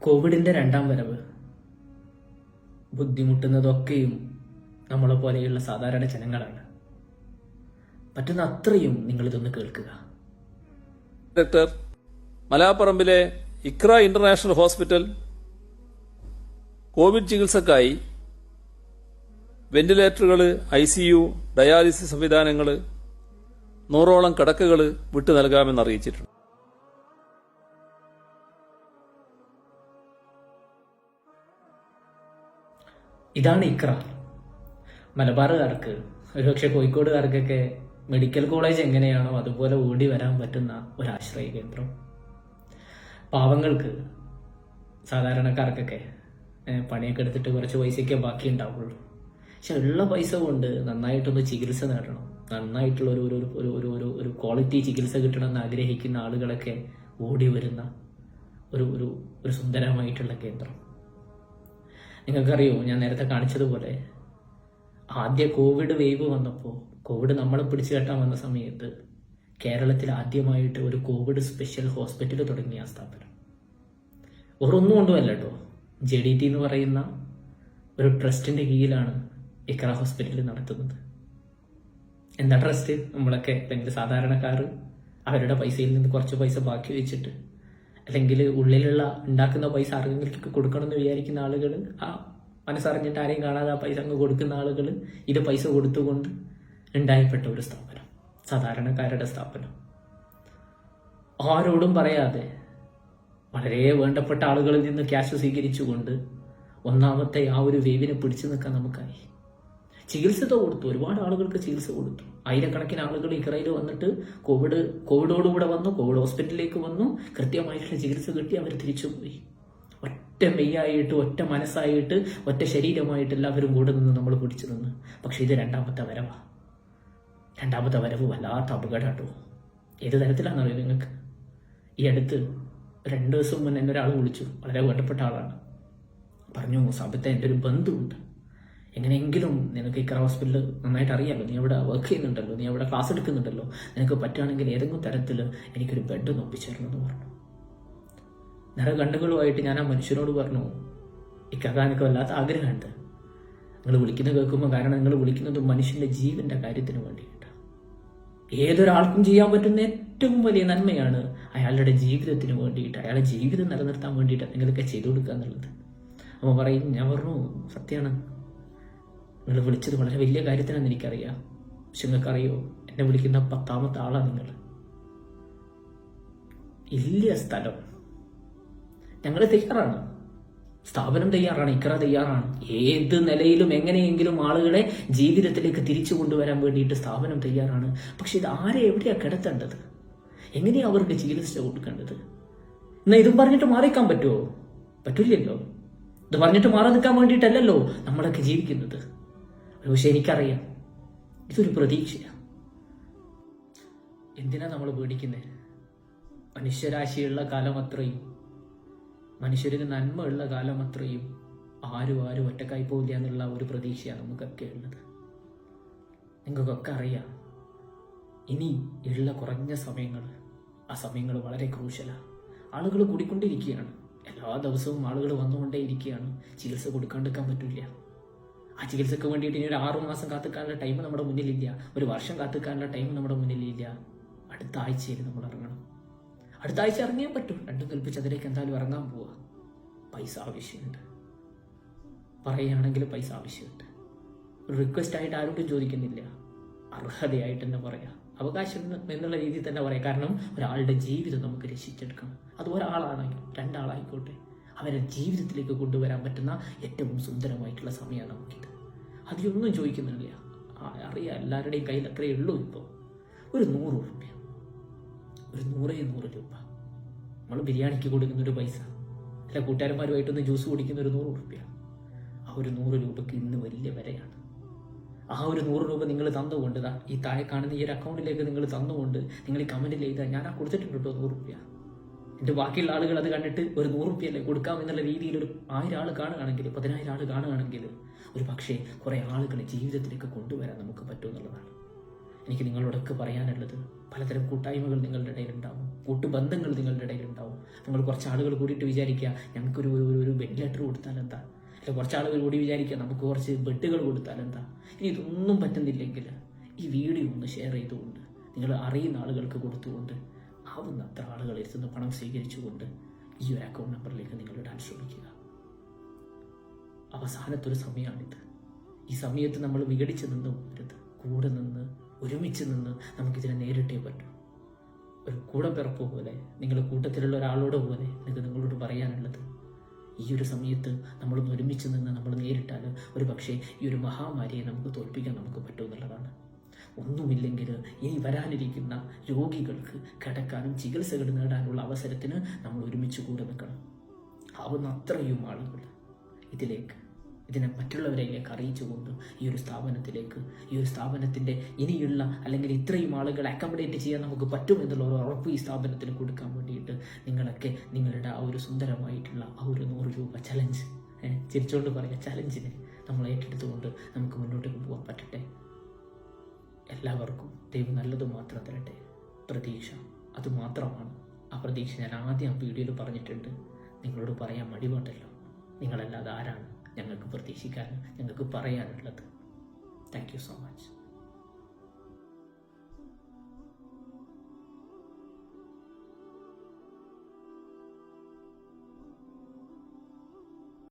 കോവിഡിന്റെ രണ്ടാം വരവ് ബുദ്ധിമുട്ടുന്നതൊക്കെയും നമ്മളെ പോലെയുള്ള സാധാരണ ജനങ്ങളാണ്. പറ്റുന്ന അത്രയും നിങ്ങളിതൊന്ന് കേൾക്കുക. ഡയറക്ടർ, മലാപ്പറമ്പിലെ ഇക്ര ഇന്റർനാഷണൽ ഹോസ്പിറ്റൽ കോവിഡ് ചികിത്സക്കായി വെന്റിലേറ്ററുകൾ, ICU, ഡയാലിസിസ് സംവിധാനങ്ങൾ, 100ഓളം കിടക്കകൾ വിട്ടു നൽകാമെന്ന് അറിയിച്ചിട്ടുണ്ട്. ഇതാണ് ഇക്ര. മലബാറുകാർക്ക്, ഒരുപക്ഷെ കോഴിക്കോടുകാർക്കൊക്കെ മെഡിക്കൽ കോളേജ് എങ്ങനെയാണോ അതുപോലെ ഓടി വരാൻ പറ്റുന്ന ഒരു ആശ്രയ കേന്ദ്രം. പാവങ്ങൾക്ക്, സാധാരണക്കാർക്കൊക്കെ പണിയൊക്കെ എടുത്തിട്ട് കുറച്ച് പൈസയ്ക്കേ ബാക്കി ഉണ്ടാവുള്ളൂ. പക്ഷെ ഉള്ള പൈസ കൊണ്ട് നന്നായിട്ടൊന്ന് ചികിത്സ നേടണം, നന്നായിട്ടുള്ള ഒരു ക്വാളിറ്റി ചികിത്സ കിട്ടണമെന്ന് ആഗ്രഹിക്കുന്ന ആളുകളൊക്കെ ഓടി വരുന്ന ഒരു സുന്ദരമായിട്ടുള്ള കേന്ദ്രം. നിങ്ങൾക്കറിയോ, ഞാൻ നേരത്തെ കാണിച്ചതുപോലെ ആദ്യ കോവിഡ് വേവ് വന്നപ്പോൾ, കോവിഡ് നമ്മളെ പിടിച്ചു കെട്ടാൻ വന്ന സമയത്ത് കേരളത്തിൽ ആദ്യമായിട്ട് ഒരു കോവിഡ് സ്പെഷ്യൽ ഹോസ്പിറ്റൽ തുടങ്ങിയ ആ സ്ഥാപനം ഒന്നും കൊണ്ടുമല്ല കേട്ടോ, JDT എന്ന് പറയുന്ന ഒരു ട്രസ്റ്റിന്റെ കീഴിലാണ് ഇക്ര ഹോസ്പിറ്റൽ നടത്തുന്നത്. എന്താ ട്രസ്റ്റ്? നമ്മളൊക്കെ അല്ലെങ്കിൽ സാധാരണക്കാർ അവരുടെ പൈസയിൽ നിന്ന് കുറച്ച് പൈസ ബാക്കി വെച്ചിട്ട്, അല്ലെങ്കിൽ ഉള്ളിലുള്ള ഉണ്ടാക്കുന്ന പൈസ ആർക്കെങ്കിലും കൊടുക്കണമെന്ന് വിചാരിക്കുന്ന ആളുകൾ, ആ മനസ്സറിഞ്ഞിട്ട് ആരെയും കാണാതെ ആ പൈസ അങ്ങ് കൊടുക്കുന്ന ആളുകൾ ഇത് പൈസ കൊടുത്തുകൊണ്ട് ഉണ്ടായപ്പെട്ട ഒരു സ്ഥാപനം, സാധാരണക്കാരുടെ സ്ഥാപനം. ആരോടും പറയാതെ വളരെ വേണ്ടപ്പെട്ട ആളുകളിൽ നിന്ന് ക്യാഷ് സ്വീകരിച്ചുകൊണ്ട് ഒന്നാമത്തെ ആ ഒരു വേവിനെ പിടിച്ചു നിൽക്കാൻ നമുക്കായി. ചികിത്സ കൊടുത്തു, ഒരുപാട് ആളുകൾക്ക് ചികിത്സ കൊടുത്തു. ആയിരക്കണക്കിന് ആളുകൾ ഇക്രയിൽ വന്നിട്ട് കോവിഡോടുകൂടെ വന്നു, കോവിഡ് ഹോസ്പിറ്റലിലേക്ക് വന്നു, കൃത്യമായിട്ടുള്ള ചികിത്സ കിട്ടി, അവർ തിരിച്ചുപോയി. ഒറ്റ മെയ്യായിട്ട്, ഒറ്റ മനസ്സായിട്ട്, ഒറ്റ ശരീരമായിട്ട് എല്ലാവരും കൂടെ നിന്ന് നമ്മൾ പിടിച്ചു നിന്ന്. പക്ഷെ ഇത് രണ്ടാമത്തെ വരവ് വല്ലാത്ത അപകടമാട്ടോ. ഏത് തരത്തിലാണെന്നറിയോ നിങ്ങൾക്ക്? ഈ അടുത്ത് 2 ദിവസം മുന്നേ എന്നെ ഒരാൾ വിളിച്ചു, വളരെ വേണ്ടപ്പെട്ട ആളാണ്. പറഞ്ഞു, സാബിത്തെ, എൻ്റെ ഒരു ബന്ധുവുണ്ട്, എങ്ങനെയെങ്കിലും നിനക്ക് ഇക്ര ഹോസ്പിറ്റൽ നന്നായിട്ട് അറിയാമല്ലോ, നീ അവിടെ വർക്ക് ചെയ്യുന്നുണ്ടല്ലോ, നീ അവിടെ ക്ലാസ് എടുക്കുന്നുണ്ടല്ലോ, നിനക്ക് പറ്റുകയാണെങ്കിൽ ഏതെങ്കിലും തരത്തിൽ എനിക്കൊരു ബെഡ് ഒന്ന് ഒപ്പിച്ചു തരണമെന്ന് പറഞ്ഞു. നിറകണ്ണുകളുമായിട്ട് ഞാൻ ആ മനുഷ്യനോട് പറഞ്ഞു, ഇക്കാക്ക, എനിക്ക് വല്ലാത്ത ആഗ്രഹമുണ്ട്, നിങ്ങൾ വിളിക്കുന്നത് കേൾക്കുമ്പോൾ. കാരണം നിങ്ങൾ വിളിക്കുന്നത് മനുഷ്യന്റെ ജീവന്റെ കാര്യത്തിന് വേണ്ടിയിട്ടാണ്. ഏതൊരാൾക്കും ചെയ്യാൻ പറ്റുന്ന ഏറ്റവും വലിയ നന്മയാണ് അയാളുടെ ജീവിതത്തിന് വേണ്ടിയിട്ട്, അയാളുടെ ജീവിതം നിലനിർത്താൻ വേണ്ടിയിട്ട് നിങ്ങളൊക്കെ ചെയ്തു കൊടുക്കുക എന്നുള്ളത്. അപ്പോൾ പറയും, ഞാൻ പറഞ്ഞു, സത്യമാണ്, നിങ്ങൾ വിളിച്ചത് വളരെ വലിയ കാര്യത്തിനാണെന്ന് എനിക്കറിയാം. പക്ഷെ നിങ്ങൾക്കറിയോ, എന്നെ വിളിക്കുന്ന 10ാമത്തെ ആളാണ് നിങ്ങൾ. ഇല്ല സ്ഥലം ഞങ്ങൾ തയ്യാറാണ്, സ്ഥാപനം തയ്യാറാണ്, ഇക്ര തയ്യാറാണ്. ഏത് നിലയിലും എങ്ങനെയെങ്കിലും ആളുകളെ ജീവിതത്തിലേക്ക് തിരിച്ചു കൊണ്ടുവരാൻ വേണ്ടിയിട്ട് സ്ഥാപനം തയ്യാറാണ്. പക്ഷെ ഇത് ആരെ എവിടെയാണ് കിടത്തേണ്ടത്? എങ്ങനെയാണ് അവർക്ക് ചികിത്സ കൊടുക്കേണ്ടത്? എന്നാൽ ഇതും പറഞ്ഞിട്ട് മാറിക്കാൻ പറ്റുമോ? പറ്റില്ലല്ലോ. ഇത് പറഞ്ഞിട്ട് മാറി നിൽക്കാൻ വേണ്ടിയിട്ടല്ലല്ലോ നമ്മളൊക്കെ ജീവിക്കുന്നത്. പക്ഷെ എനിക്കറിയാം, ഇതൊരു പ്രതീക്ഷയാണ്. എന്തിനാ നമ്മൾ പേടിക്കുന്നത്? മനുഷ്യരാശിയുള്ള കാലം അത്രയും, മനുഷ്യരിന് നന്മ ഉള്ള കാലം അത്രയും ആരും ഒറ്റക്കായി പോവില്ല എന്നുള്ള ഒരു പ്രതീക്ഷയാണ് നമുക്കൊക്കെ ഉള്ളത്. നിങ്ങൾക്കൊക്കെ അറിയാം, ഇനി ഉള്ള കുറഞ്ഞ സമയങ്ങൾ, ആ സമയങ്ങൾ വളരെ ക്രൂഷ്യലാണ്. ആളുകൾ കൂടിക്കൊണ്ടിരിക്കുകയാണ്, എല്ലാ ദിവസവും ആളുകൾ വന്നുകൊണ്ടേ ഇരിക്കുകയാണ്. ചികിത്സ കൊടുക്കാണ്ടിരിക്കാൻ പറ്റില്ല. ആ ചികിത്സക്ക് വേണ്ടിയിട്ട് ഇനി ഒരു 6 മാസം കാത്തുക്കാനുള്ള ടൈം നമ്മുടെ മുന്നിലില്ല, 1 വർഷം കാത്തുക്കാനുള്ള ടൈം നമ്മുടെ മുന്നിലില്ല. അടുത്ത ആഴ്ചയിൽ നമ്മൾ ഇറങ്ങണം. അടുത്ത ആഴ്ച ഇറങ്ങിയാൽ പറ്റും. 2 കൽപ്പിച്ച് അതിലേക്ക് എന്തായാലും ഇറങ്ങാൻ പോവുക. പൈസ ആവശ്യമുണ്ട്, പറയുകയാണെങ്കിൽ പൈസ ആവശ്യമുണ്ട്. ഒരു റിക്വസ്റ്റ് ആയിട്ട് ആരോടും ചോദിക്കുന്നില്ല, അർഹതയായിട്ട് തന്നെ പറയാം, അവകാശം എന്നുള്ള രീതിയിൽ തന്നെ പറയാം. കാരണം ഒരാളുടെ ജീവിതം നമുക്ക് രക്ഷിച്ചെടുക്കണം. അത് ഒരാളാണെങ്കിൽ 2 ആളായിക്കോട്ടെ, അവരെ ജീവിതത്തിലേക്ക് കൊണ്ടുവരാൻ പറ്റുന്ന ഏറ്റവും സുന്ദരമായിട്ടുള്ള സമയമാണ് നമുക്കിത്. അതിലൊന്നും ചോദിക്കുന്നില്ല, അറിയാം, എല്ലാവരുടെയും കയ്യിൽ അത്രയേ ഉള്ളൂ. ഇപ്പോൾ ഒരു 100 രൂപ, ഒരു 100 രൂപ നമ്മൾ ബിരിയാണിക്ക് കൊടുക്കുന്ന ഒരു പൈസ, അല്ല കൂട്ടുകാരന്മാരുമായിട്ടൊന്ന് ജ്യൂസ് കുടിക്കുന്ന ഒരു 100 രൂപ. ആ ഒരു 100 രൂപയ്ക്ക് ഇന്ന് വലിയ വിലയാണ്. ആ ഒരു 100 രൂപ നിങ്ങൾ തന്നുകൊണ്ട്, ഈ താഴെ കാണുന്ന ഈ ഒരു അക്കൗണ്ടിലേക്ക് നിങ്ങൾ തന്നുകൊണ്ട്, നിങ്ങൾ ഈ കമന്റിൽ ചെയ്താൽ ഞാൻ കൊടുത്തിട്ടുണ്ട് കേട്ടോ 100 രൂപ. എൻ്റെ ബാക്കിയുള്ള ആളുകൾ അത് കണ്ടിട്ട് ഒരു 100 രൂപയല്ലേ കൊടുക്കാം എന്നുള്ള രീതിയിൽ ഒരു 1000 ആൾ കാണുകയാണെങ്കിൽ, 10,000 ആൾ കാണുകയാണെങ്കിൽ, ഒരു പക്ഷേ കുറേ ആളുകളെ ജീവിതത്തിലേക്ക് കൊണ്ടുവരാൻ നമുക്ക് പറ്റും എന്നുള്ളതാണ്. എനിക്ക് നിങ്ങളോടൊക്കെ പറയാനുള്ളത്, പലതരം കൂട്ടായ്മകൾ നിങ്ങളുടെ ഇടയിലുണ്ടാവും, കൂട്ടുബന്ധങ്ങൾ നിങ്ങളുടെ ഇടയിലുണ്ടാവും. നിങ്ങൾ കുറച്ച് ആളുകൾ കൂടിയിട്ട് വിചാരിക്കുക ഞങ്ങൾക്കൊരു ഒരു വെന്റിലേറ്റർ കൊടുത്താൽ എന്താ, അല്ല കുറച്ച് ആളുകൾ കൂടി വിചാരിക്കുക നമുക്ക് കുറച്ച് ബെഡുകൾ കൊടുത്താൽ എന്താ. ഇനി ഇതൊന്നും പറ്റുന്നില്ലെങ്കിൽ ഈ വീഡിയോ ഒന്ന് ഷെയർ ചെയ്തുകൊണ്ട് നിങ്ങൾ അറിയുന്ന ആളുകൾക്ക് കൊടുത്തുകൊണ്ട് ആവുന്ന അത്ര ആളുകൾ ഇരുന്ന് പണം സ്വീകരിച്ചുകൊണ്ട് ഈ ഒരു അക്കൗണ്ട് നമ്പറിലേക്ക് നിങ്ങൾ ഇടാൻ ശ്രമിക്കുക. അവസാനത്തൊരു സമയമാണിത്. ഈ സമയത്ത് നമ്മൾ വിഘടിച്ച് നിന്ന് പോകരുത്. കൂടെ നിന്ന് ഒരുമിച്ച് നിന്ന് നമുക്കിതിനെ നേരിട്ടേ പറ്റൂ. ഒരു കൂടപ്പിറപ്പ് പോലെ, നിങ്ങളുടെ കൂട്ടത്തിലുള്ള ഒരാളോട് പോലെ എനിക്ക് നിങ്ങളോട് പറയാനുള്ളത്, ഈ ഒരു സമയത്ത് നമ്മളൊന്ന് ഒരുമിച്ച് നിന്ന് നമ്മൾ നേരിട്ടാൽ ഒരു പക്ഷേ ഈ ഒരു മഹാമാരിയെ നമുക്ക് തോൽപ്പിക്കാൻ നമുക്ക് പറ്റുമെന്നുള്ളതാണ്. ഒന്നുമില്ലെങ്കിൽ ഇനി വരാനിരിക്കുന്ന രോഗികൾക്ക് കിടക്കാനും ചികിത്സകൾ നേടാനുള്ള അവസരത്തിന് നമ്മൾ ഒരുമിച്ച് കൂടെ നിൽക്കണം. ആവുന്ന അത്രയും ആളുകൾ ഇതിനെ മറ്റുള്ളവരിലേക്ക് അറിയിച്ചുകൊണ്ട് ഈ ഒരു സ്ഥാപനത്തിലേക്ക്, ഈ ഒരു സ്ഥാപനത്തിൻ്റെ ഇനിയുള്ള അല്ലെങ്കിൽ ഇത്രയും ആളുകളെ അക്കോമഡേറ്റ് ചെയ്യാൻ നമുക്ക് പറ്റുമെന്നുള്ള ഒരു ഉറപ്പ് ഈ സ്ഥാപനത്തിന് കൊടുക്കാൻ വേണ്ടിയിട്ട് നിങ്ങളൊക്കെ നിങ്ങളുടെ ആ ഒരു സുന്ദരമായിട്ടുള്ള ആ ഒരു 100 രൂപ ചലഞ്ച്, ചിരിച്ചുകൊണ്ട് പറയുക ചലഞ്ചിനെ നമ്മൾ ഏറ്റെടുത്തുകൊണ്ട് നമുക്ക് മുന്നോട്ട് പോകാൻ പറ്റട്ടെ. എല്ലാവർക്കും ദൈവം നല്ലത് മാത്രം തരട്ടെ. പ്രതീക്ഷ അതുമാത്രമാണ്. ആ പ്രതീക്ഷ ഞാൻ ആദ്യം ആ വീഡിയോയിൽ പറഞ്ഞിട്ടുണ്ട്. നിങ്ങളോട് പറയാൻ മടിപാട്ടല്ലോ. നിങ്ങളല്ലാതെ ആരാണ് ഞങ്ങൾക്ക് പ്രതീക്ഷിക്കാൻ, ഞങ്ങൾക്ക് പറയാനുള്ളത്? Thank you so much.